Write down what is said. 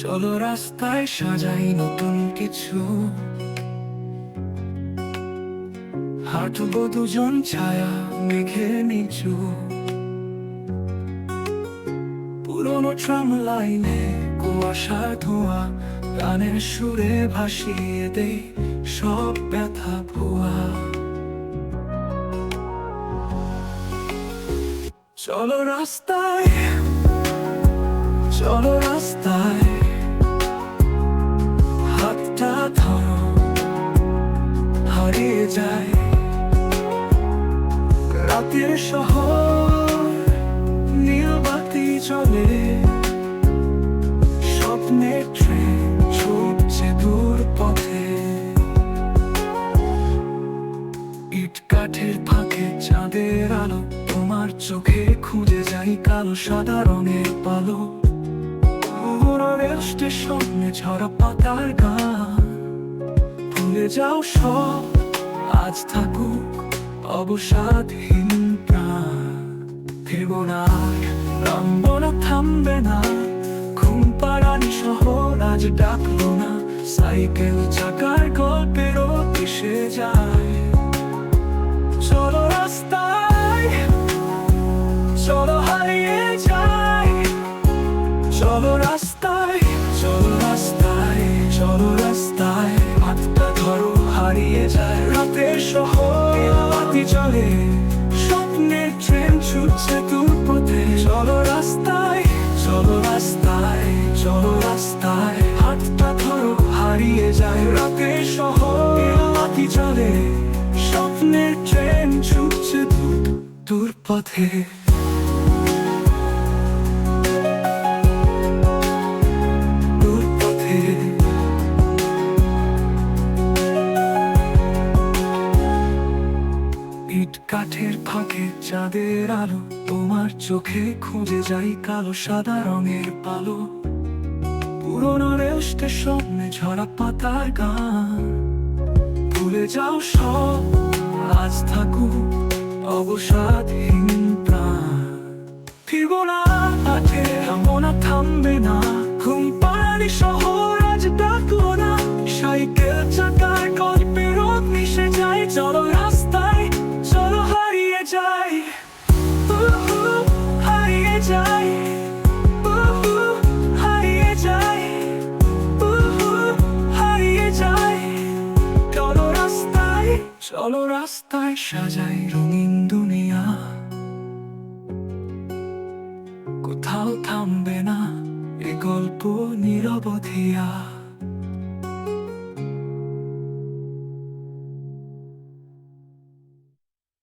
চলো রাস্তায় সাজাই নতুন কিছু, হাঁটবো দুজন ছায়া মেঘের নিচু। পুরোনো ট্রাম লাইনে কুয়াশা ধোয়া, গানের সুরে ভাসিয়ে দেই সব ব্যথা ভুয়া। চলো রাস্তায়, চলো রাস্তায়, হাতটা ধরো, হারিয়ে যায় রাতের শহর, নীল বাতি জ্বলে, স্বপ্নের ট্রেন ছুটছে দূর পথে। ইট কাঠের ফাঁকে চাঁদের আলো, তোমার চোখে খুঁজে যাই কালো সাদা রঙের পালো। রেল স্টেশনে ঝরা পাতার গান, ভুলে যাও সব, আজ থাকুক অবসাদহীন প্রাণ। ফিরবো না, নামবো না, থামবে না, ঘুম পাড়ানি শহর আজ ডাকলো না। সাইকেল চাকার গল্পেরও ভেসে যায়। চলো রাস্তায়, চলো হারিয়ে যাই। চলো রাস্তায়, চলো রাস্তায়, চলো রাস্তায়, হাতটা ধরো, হারিয়ে যায় রাতের শহর, বাতি জ্বলে, স্বপ্নের ট্রেন ছুটছে দূর পথে। চলো রাস্তায়, চলো রাস্তায়, চলো রাস্তায়, হাতটা ধরো, হারিয়ে যায় রাতের শহর, বাতি জ্বলে, স্বপ্নের ট্রেন ছুটছে দূর দূর পথে। ইট কাঠের ফাঁকে চাঁদের আলো, তোমার চোখে খুঁজে যাই কালো সাদা রঙের পালো। পুরোনো রেল স্টেশনে ঝরা পাতার গান, ভুলে যাও সব, আজ থাকুক অবসাদহীন প্রাণ। ফিরবো না মাঠে, থামবো না, থামবে না, ঘুম পাড়ানি শহর আজ ডাকলো না। সাইকেল চাকার গল্পে রোদ মিশে যায়। চলো রাস্তায়, চলো হারিয়ে যাই, হারিয়ে যাই, হারিয়ে যাই, হারিয়ে যাই। চলো রাস্তায়, চলো রাস্তায়, সাজাই রঙিন দুনিয়া, কোথাও থামবে না এ গল্প নিরবধিয়া।